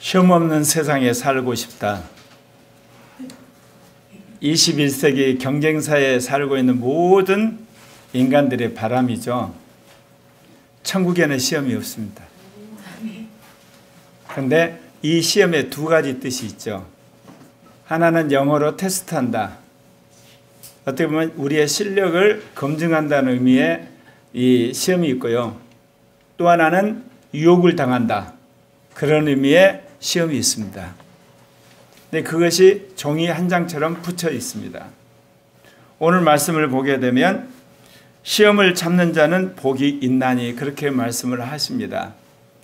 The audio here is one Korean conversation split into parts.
시험 없는 세상에 살고 싶다. 21세기 경쟁사에 살고 있는 모든 인간들의 바람이죠. 천국에는 시험이 없습니다. 그런데 이 시험에 두 가지 뜻이 있죠. 하나는 영어로 테스트한다. 어떻게 보면 우리의 실력을 검증한다는 의미의 이 시험이 있고요. 또 하나는 유혹을 당한다. 그런 의미의 시험이 있습니다. 근데 그것이 종이 한 장처럼 붙여 있습니다. 오늘 말씀을 보게 되면 시험을 참는 자는 복이 있나니 그렇게 말씀을 하십니다.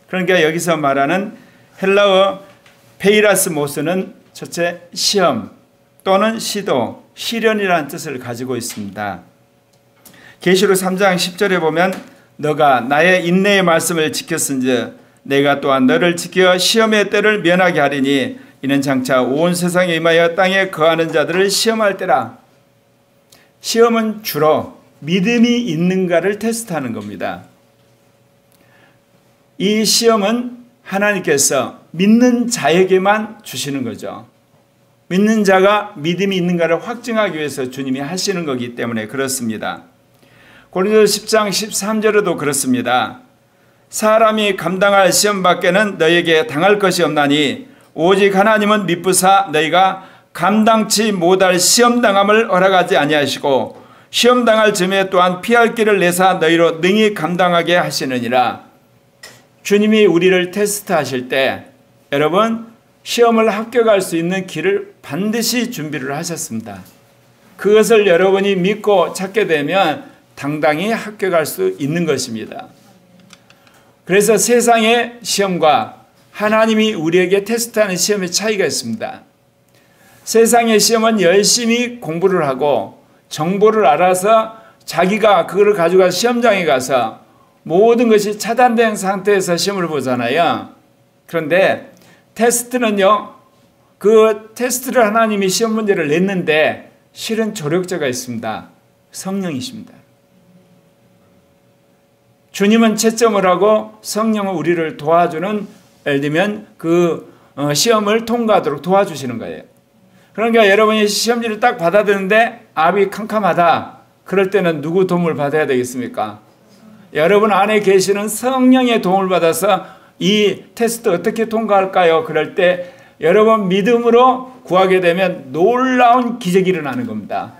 그러니까 여기서 말하는 헬라어 페이라스모스는 첫째 시험 또는 시도, 시련이라는 뜻을 가지고 있습니다. 계시록 3장 10절에 보면 너가 나의 인내의 말씀을 지켰은즉 내가 또한 너를 지켜 시험의 때를 면하게 하리니 이는 장차 온 세상에 임하여 땅에 거하는 자들을 시험할 때라. 시험은 주로 믿음이 있는가를 테스트하는 겁니다. 이 시험은 하나님께서 믿는 자에게만 주시는 거죠. 믿는 자가 믿음이 있는가를 확증하기 위해서 주님이 하시는 거기 때문에 그렇습니다. 고린도서 10장 13절에도 그렇습니다. 사람이 감당할 시험 밖에는 너에게 당할 것이 없나니 오직 하나님은 미쁘사 너희가 감당치 못할 시험당함을 허락하지 아니하시고 시험당할 즈음에 또한 피할 길을 내사 너희로 능히 감당하게 하시느니라. 주님이 우리를 테스트하실 때 여러분 시험을 합격할 수 있는 길을 반드시 준비를 하셨습니다. 그것을 여러분이 믿고 찾게 되면 당당히 합격할 수 있는 것입니다. 그래서 세상의 시험과 하나님이 우리에게 테스트하는 시험의 차이가 있습니다. 세상의 시험은 열심히 공부를 하고 정보를 알아서 자기가 그거를 가지고 시험장에 가서 모든 것이 차단된 상태에서 시험을 보잖아요. 그런데 테스트는요, 그 테스트를 하나님이 시험 문제를 냈는데 실은 조력자가 있습니다. 성령이십니다. 주님은 채점을 하고 성령은 우리를 도와주는, 예를 들면 그 시험을 통과하도록 도와주시는 거예요. 그러니까 여러분이 시험지를 딱 받아드는데 압이 캄캄하다. 그럴 때는 누구 도움을 받아야 되겠습니까? 여러분 안에 계시는 성령의 도움을 받아서 이 테스트 어떻게 통과할까요? 그럴 때 여러분 믿음으로 구하게 되면 놀라운 기적이 일어나는 겁니다.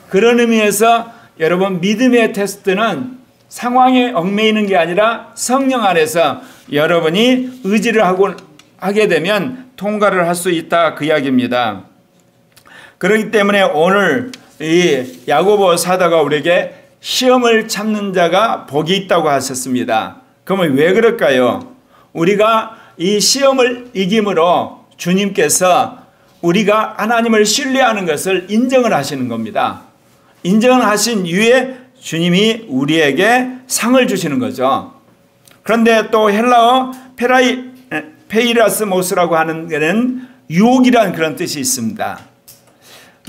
그런 의미에서 여러분 믿음의 테스트는 상황에 얽매이는 게 아니라 성령 안에서 여러분이 의지를 하게 되면 통과를 할 수 있다 그 이야기입니다. 그렇기 때문에 오늘 이 야고보 사도가 우리에게 시험을 참는 자가 복이 있다고 하셨습니다. 그러면 왜 그럴까요? 우리가 이 시험을 이김으로 주님께서 우리가 하나님을 신뢰하는 것을 인정을 하시는 겁니다. 인정을 하신 이후에 주님이 우리에게 상을 주시는 거죠. 그런데 또 헬라어 페이라스모스라고 하는 데는 유혹이라는 그런 뜻이 있습니다.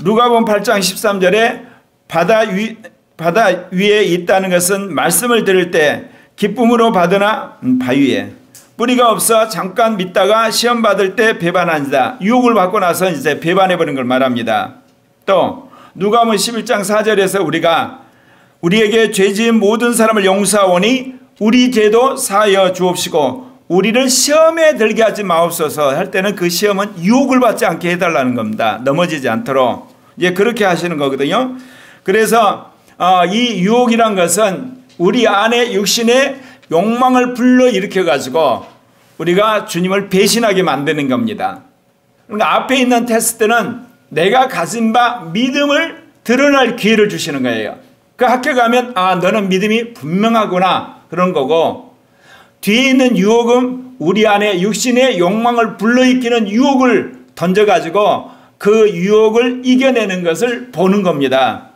누가복음 8장 13절에 바다 위에 있다는 것은 말씀을 들을 때 기쁨으로 받으나 바위에 뿌리가 없어 잠깐 믿다가 시험 받을 때 배반한다. 유혹을 받고 나서 이제 배반해버린 걸 말합니다. 또 누가복음 11장 4절에서 우리에게 죄 지은 모든 사람을 용서하오니 우리 죄도 사하여 주옵시고 우리를 시험에 들게 하지 마옵소서 할 때는 그 시험은 유혹을 받지 않게 해달라는 겁니다. 넘어지지 않도록. 이제 그렇게 하시는 거거든요. 그래서 이 유혹이란 것은 우리 안에 육신의 욕망을 불러일으켜가지고 우리가 주님을 배신하게 만드는 겁니다. 그러니까 앞에 있는 테스트는 내가 가진 바 믿음을 드러날 기회를 주시는 거예요. 그 학교 가면 너는 믿음이 분명하구나 그런 거고, 뒤에 있는 유혹은 우리 안에 육신의 욕망을 불러일으키는 유혹을 던져가지고 그 유혹을 이겨내는 것을 보는 겁니다.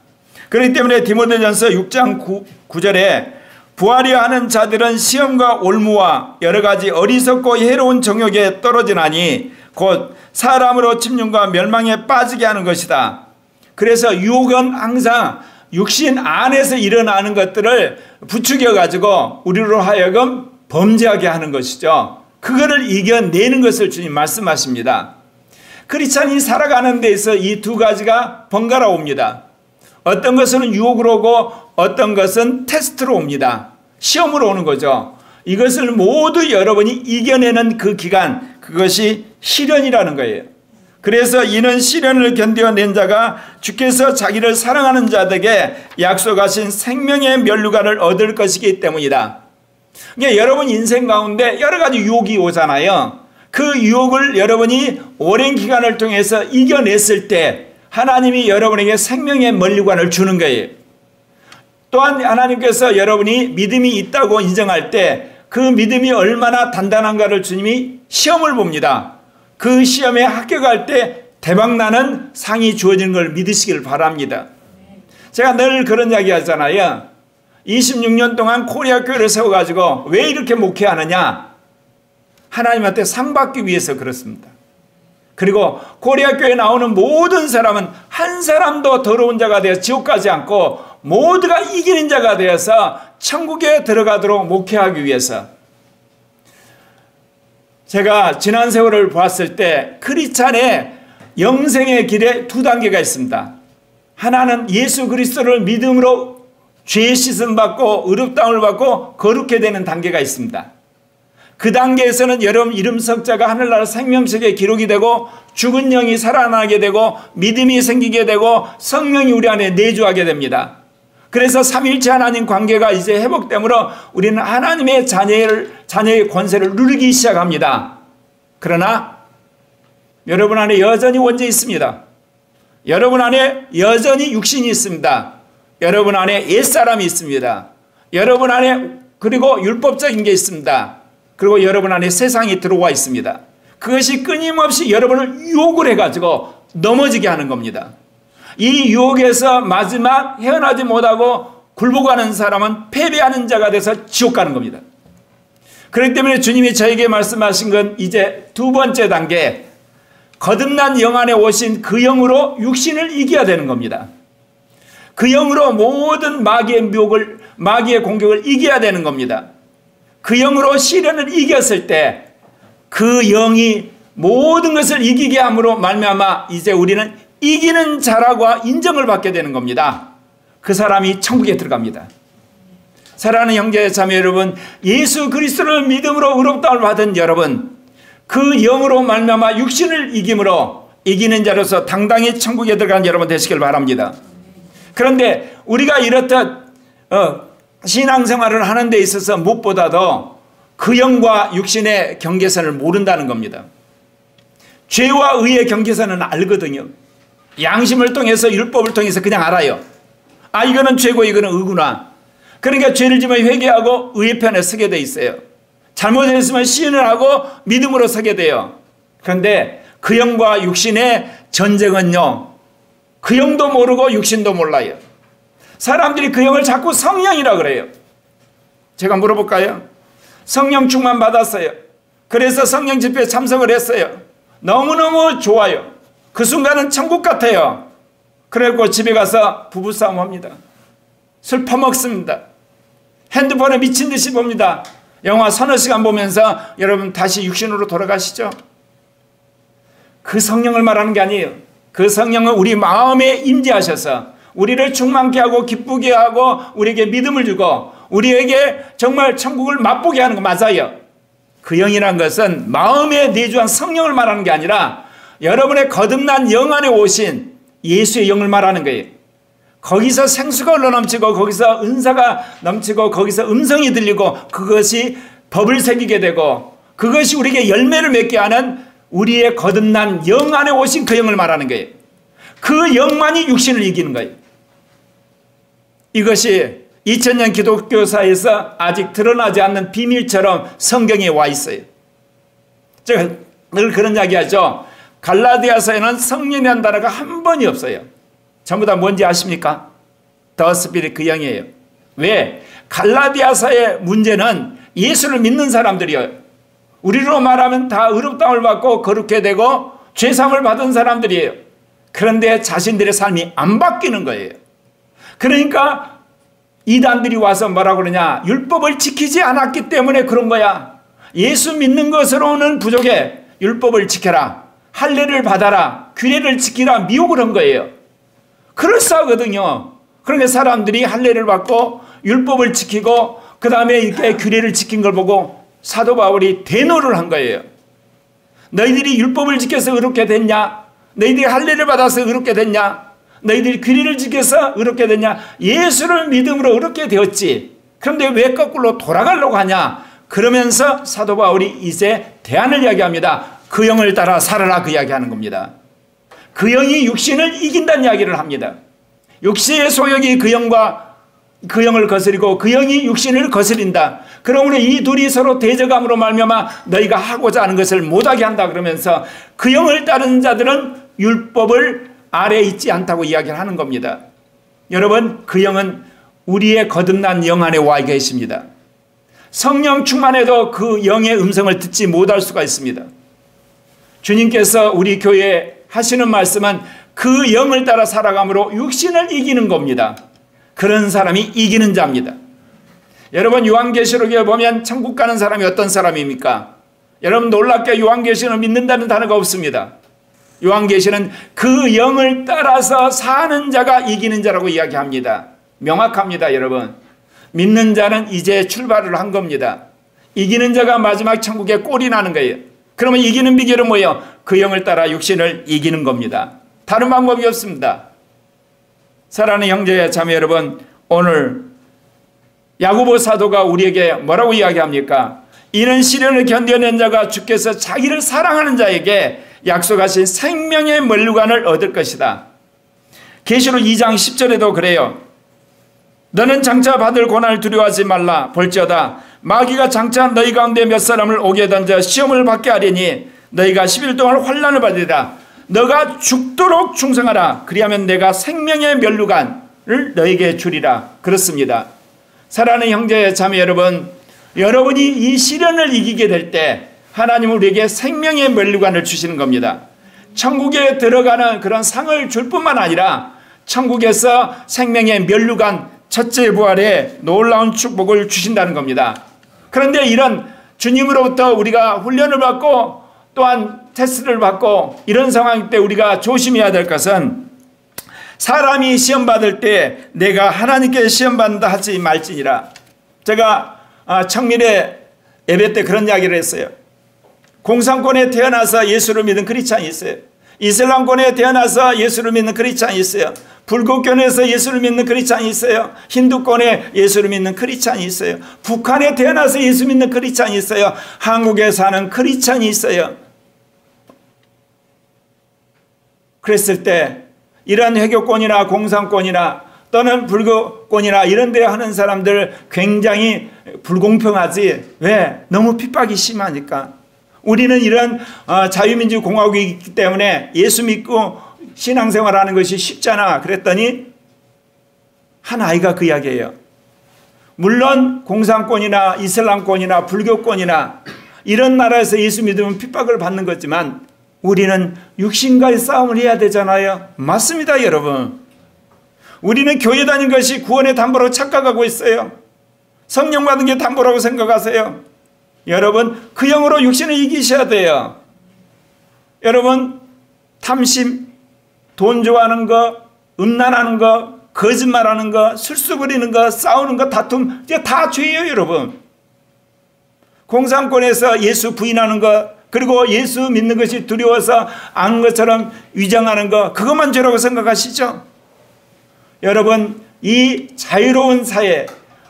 그렇기 때문에 디모데전서 6장 9절에 부하려 하는 자들은 시험과 올무와 여러 가지 어리석고 해로운 정욕에 떨어지나니 곧 사람으로 침륜과 멸망에 빠지게 하는 것이다. 그래서 유혹은 항상 육신 안에서 일어나는 것들을 부추겨 가지고 우리로 하여금 범죄하게 하는 것이죠. 그거를 이겨내는 것을 주님 말씀하십니다. 크리스찬이 살아가는 데에서 이 두 가지가 번갈아 옵니다. 어떤 것은 유혹으로 오고 어떤 것은 테스트로 옵니다. 시험으로 오는 거죠. 이것을 모두 여러분이 이겨내는 그 기간, 그것이 시련이라는 거예요. 그래서 이는 시련을 견뎌낸 자가 주께서 자기를 사랑하는 자들에게 약속하신 생명의 면류관을 얻을 것이기 때문이다. 그러니까 여러분 인생 가운데 여러 가지 유혹이 오잖아요. 그 유혹을 여러분이 오랜 기간을 통해서 이겨냈을 때 하나님이 여러분에게 생명의 면류관을 주는 거예요. 또한 하나님께서 여러분이 믿음이 있다고 인정할 때 그 믿음이 얼마나 단단한가를 주님이 시험을 봅니다. 그 시험에 합격할 때 대박나는 상이 주어지는 걸 믿으시길 바랍니다. 제가 늘 그런 이야기 하잖아요. 26년 동안 코리아 교회를 세워가지고 왜 이렇게 목회하느냐? 하나님한테 상 받기 위해서 그렇습니다. 그리고 코리아 교회에 나오는 모든 사람은 한 사람도 더러운 자가 되어 지옥 가지 않고 모두가 이기는 자가 되어서 천국에 들어가도록 목회하기 위해서. 제가 지난 세월을 보았을 때 크리스찬의 영생의 길에 두 단계가 있습니다. 하나는 예수 그리스도를 믿음으로 죄 씻음 받고 의롭다움을 받고 거룩해 되는 단계가 있습니다. 그 단계에서는 여러분 이름 석자가 하늘나라 생명책에 기록이 되고 죽은 영이 살아나게 되고 믿음이 생기게 되고 성령이 우리 안에 내주하게 됩니다. 그래서 삼위일체 하나님 관계가 이제 회복되므로 우리는 하나님의 자녀의 권세를 누리기 시작합니다. 그러나 여러분 안에 여전히 원죄 있습니다. 여러분 안에 여전히 육신이 있습니다. 여러분 안에 옛사람이 있습니다. 여러분 안에 그리고 율법적인 게 있습니다. 그리고 여러분 안에 세상이 들어와 있습니다. 그것이 끊임없이 여러분을 유혹을 해가지고 넘어지게 하는 겁니다. 이 유혹에서 마지막 헤어나지 못하고 굴복하는 사람은 패배하는 자가 돼서 지옥 가는 겁니다. 그렇기 때문에 주님이 저에게 말씀하신 건 이제 두 번째 단계, 거듭난 영 안에 오신 그 영으로 육신을 이겨야 되는 겁니다. 그 영으로 모든 마귀의 미혹을, 마귀의 공격을 이겨야 되는 겁니다. 그 영으로 시련을 이겼을 때 그 영이 모든 것을 이기게 함으로 말미암아 이제 우리는 이기는 자라고 인정을 받게 되는 겁니다. 그 사람이 천국에 들어갑니다. 사랑하는 형제 자매 여러분, 예수 그리스도를 믿음으로 의롭다움을 받은 여러분, 그 영으로 말미암아 육신을 이김으로 이기는 자로서 당당히 천국에 들어간 여러분 되시길 바랍니다. 그런데 우리가 이렇듯 신앙생활을 하는 데 있어서 무엇보다도 그 영과 육신의 경계선을 모른다는 겁니다. 죄와 의의 경계선은 알거든요. 양심을 통해서 율법을 통해서 그냥 알아요. 아, 이거는 죄고 이거는 의구나. 그러니까 죄를 지면 회개하고 의의 편에 서게 돼 있어요. 잘못했으면 시인을 하고 믿음으로 서게 돼요. 그런데 그 영과 육신의 전쟁은요, 그 영도 모르고 육신도 몰라요. 사람들이 그 영을 자꾸 성령이라 그래요. 제가 물어볼까요? 성령 충만 받았어요. 그래서 성령 집회에 참석을 했어요. 너무너무 좋아요. 그 순간은 천국 같아요. 그리고 집에 가서 부부싸움 합니다. 술 퍼먹습니다. 핸드폰에 미친 듯이 봅니다. 영화 서너 시간 보면서 여러분 다시 육신으로 돌아가시죠. 그 성령을 말하는 게 아니에요. 그 성령은 우리 마음에 임재하셔서 우리를 충만케 하고 기쁘게 하고 우리에게 믿음을 주고 우리에게 정말 천국을 맛보게 하는 거 맞아요. 그 영이란 것은 마음에 내주한 성령을 말하는 게 아니라 여러분의 거듭난 영 안에 오신 예수의 영을 말하는 거예요. 거기서 생수가 흘러넘치고 거기서 은사가 넘치고 거기서 음성이 들리고 그것이 법을 새기게 되고 그것이 우리에게 열매를 맺게 하는 우리의 거듭난 영 안에 오신 그 영을 말하는 거예요. 그 영만이 육신을 이기는 거예요. 이것이 2000년 기독교사에서 아직 드러나지 않는 비밀처럼 성경에 와 있어요. 제가 늘 그런 이야기 하죠. 갈라디아서에는 성령이라는 단어가 한 번이 없어요. 전부 다 뭔지 아십니까? 더 스피릿 그 영이에요. 왜? 갈라디아서의 문제는 예수를 믿는 사람들이에요. 우리로 말하면 다 의롭다움을 받고 거룩해 되고 죄사함을 받은 사람들이에요. 그런데 자신들의 삶이 안 바뀌는 거예요. 그러니까 이단들이 와서 뭐라고 그러냐, 율법을 지키지 않았기 때문에 그런 거야. 예수 믿는 것으로는 부족해. 율법을 지켜라. 할례를 받아라. 규례를 지키라. 미혹을 한 거예요. 그럴싸하거든요. 그러니까 사람들이 할례를 받고 율법을 지키고 그 다음에 이렇게 규례를 지킨 걸 보고 사도 바울이 대노를 한 거예요. 너희들이 율법을 지켜서 의롭게 됐냐? 너희들이 할례를 받아서 의롭게 됐냐? 너희들이 규례를 지켜서 의롭게 됐냐? 예수를 믿음으로 의롭게 되었지. 그런데 왜 거꾸로 돌아가려고 하냐? 그러면서 사도 바울이 이제 대안을 이야기합니다. 그 영을 따라 살아라, 그 이야기하는 겁니다. 그 영이 육신을 이긴다는 이야기를 합니다. 육신의 소욕이 그 영을 거스리고 그 영이 육신을 거스린다. 그러므로 이 둘이 서로 대적함으로 말미암아 너희가 하고자 하는 것을 못하게 한다. 그러면서 그 영을 따르는 자들은 율법을 아래에 있지 않다고 이야기를 하는 겁니다. 여러분, 그 영은 우리의 거듭난 영 안에 와 계십니다. 성령 충만해도 그 영의 음성을 듣지 못할 수가 있습니다. 주님께서 우리 교회에 하시는 말씀은 그 영을 따라 살아감으로 육신을 이기는 겁니다. 그런 사람이 이기는 자입니다. 여러분, 요한계시록에 보면 천국 가는 사람이 어떤 사람입니까? 여러분, 놀랍게 요한계시록을 믿는다는 단어가 없습니다. 요한계시는 그 영을 따라서 사는 자가 이기는 자라고 이야기합니다. 명확합니다, 여러분. 믿는 자는 이제 출발을 한 겁니다. 이기는 자가 마지막 천국에 꼴이 나는 거예요. 그러면 이기는 비결은 뭐예요? 그 영을 따라 육신을 이기는 겁니다. 다른 방법이 없습니다. 사랑하는 형제 자매 여러분, 오늘 야고보 사도가 우리에게 뭐라고 이야기합니까? 이는 시련을 견뎌낸 자가 주께서 자기를 사랑하는 자에게 약속하신 생명의 면류관을 얻을 것이다. 계시록 2장 10절에도 그래요. 너는 장차 받을 고난을 두려워하지 말라. 볼지어다 마귀가 장차 너희 가운데 몇 사람을 오게 던져 시험을 받게 하리니 너희가 10일 동안 환난을 받으리라. 너가 죽도록 충성하라. 그리하면 내가 생명의 면류관을 너에게 주리라. 그렇습니다. 사랑하는 형제 자매 여러분, 여러분이 이 시련을 이기게 될 때 하나님은 우리에게 생명의 면류관을 주시는 겁니다. 천국에 들어가는 그런 상을 줄 뿐만 아니라 천국에서 생명의 면류관, 첫째 부활에 놀라운 축복을 주신다는 겁니다. 그런데 이런 주님으로부터 우리가 훈련을 받고 또한 테스트를 받고 이런 상황일 때 우리가 조심해야 될 것은 사람이 시험받을 때 내가 하나님께 시험받는다 하지 말지니라. 제가 청밀의 예배 때 그런 이야기를 했어요. 공산권에 태어나서 예수를 믿는 크리스찬이 있어요. 이슬람권에 태어나서 예수를 믿는 크리스찬이 있어요. 불교권에서 예수를 믿는 크리스찬이 있어요. 힌두권에 예수를 믿는 크리스찬이 있어요. 북한에 태어나서 예수 믿는 크리스찬이 있어요. 한국에 사는 크리스찬이 있어요. 그랬을 때 이런 회교권이나 공산권이나 또는 불교권이나 이런 데 하는 사람들 굉장히 불공평하지. 왜? 너무 핍박이 심하니까. 우리는 이런 자유민주공화국이 있기 때문에 예수 믿고 신앙생활하는 것이 쉽잖아. 그랬더니 한 아이가 그 이야기예요. 물론 공산권이나 이슬람권이나 불교권이나 이런 나라에서 예수 믿으면 핍박을 받는 거지만 우리는 육신과의 싸움을 해야 되잖아요. 맞습니다, 여러분. 우리는 교회 다닌 것이 구원의 담보라고 착각하고 있어요. 성령 받은 게 담보라고 생각하세요. 여러분, 그 영으로 육신을 이기셔야 돼요. 여러분, 탐심, 돈 좋아하는 거, 음란하는 거, 거짓말하는 거, 술수 부리는 거, 싸우는 거, 다툼, 이게 다 죄예요, 여러분. 공산권에서 예수 부인하는 거, 그리고 예수 믿는 것이 두려워서 아는 것처럼 위장하는 거, 그것만 죄라고 생각하시죠? 여러분, 이 자유로운 사회,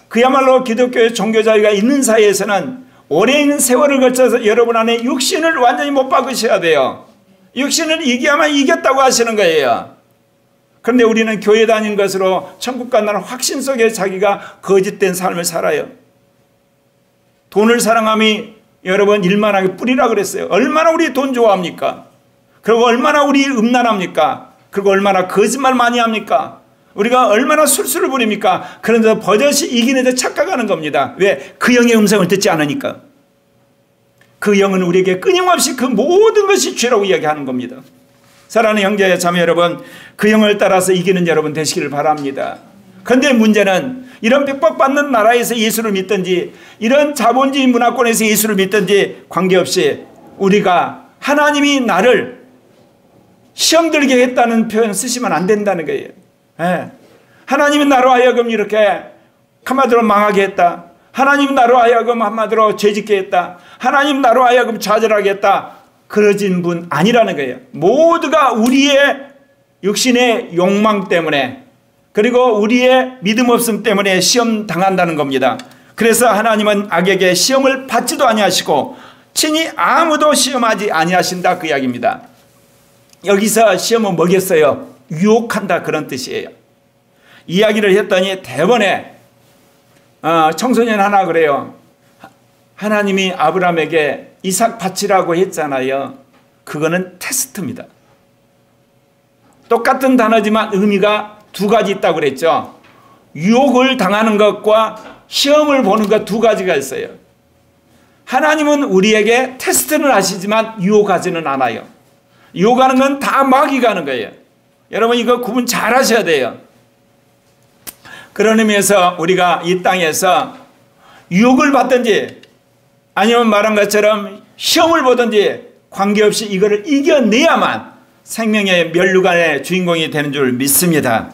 그야말로 기독교의 종교자유가 있는 사회에서는 오랜 세월을 거쳐서 여러분 안에 육신을 완전히 못 박으셔야 돼요. 육신을 이겨야만 이겼다고 하시는 거예요. 그런데 우리는 교회 다닌 것으로 천국 간다는 확신 속에 자기가 거짓된 삶을 살아요. 돈을 사랑함이 여러분 일만하게 뿌리라 그랬어요. 얼마나 우리 돈 좋아합니까? 그리고 얼마나 우리 음란합니까? 그리고 얼마나 거짓말 많이 합니까? 우리가 얼마나 술수를 부립니까? 그런데 버젓이 이기는 데 착각하는 겁니다. 왜? 그 영의 음성을 듣지 않으니까. 그 영은 우리에게 끊임없이 그 모든 것이 죄라고 이야기하는 겁니다. 사랑하는 형제 자매 여러분, 그 영을 따라서 이기는 여러분 되시기를 바랍니다. 그런데 문제는 이런 핍박받는 나라에서 예수를 믿든지 이런 자본주의 문화권에서 예수를 믿든지 관계없이 우리가 하나님이 나를 시험 들게 했다는 표현 쓰시면 안 된다는 거예요. 예. 하나님이 나로 하여금 이렇게 한마디로 망하게 했다. 하나님 나로 하여금 한마디로 죄짓게 했다. 하나님 나로 하여금 좌절하게 했다. 그러진 분 아니라는 거예요. 모두가 우리의 육신의 욕망 때문에 그리고 우리의 믿음 없음 때문에 시험 당한다는 겁니다. 그래서 하나님은 악에게 시험을 받지도 아니하시고 친히 아무도 시험하지 아니하신다 그 이야기입니다. 여기서 시험은 뭐겠어요? 유혹한다 그런 뜻이에요. 이야기를 했더니 대번에 청소년 하나 그래요. 하나님이 아브라함에게 이삭 바치라고 했잖아요. 그거는 테스트입니다. 똑같은 단어지만 의미가 두 가지 있다고 그랬죠. 유혹을 당하는 것과 시험을 보는 것 두 가지가 있어요. 하나님은 우리에게 테스트는 하시지만 유혹하지는 않아요. 유혹하는 건 다 마귀가 하는 거예요. 여러분 이거 구분 잘 하셔야 돼요. 그런 의미에서 우리가 이 땅에서 유혹을 받든지 아니면 말한 것처럼 시험을 보든지 관계없이 이거를 이겨내야만 생명의 면류관의 주인공이 되는 줄 믿습니다.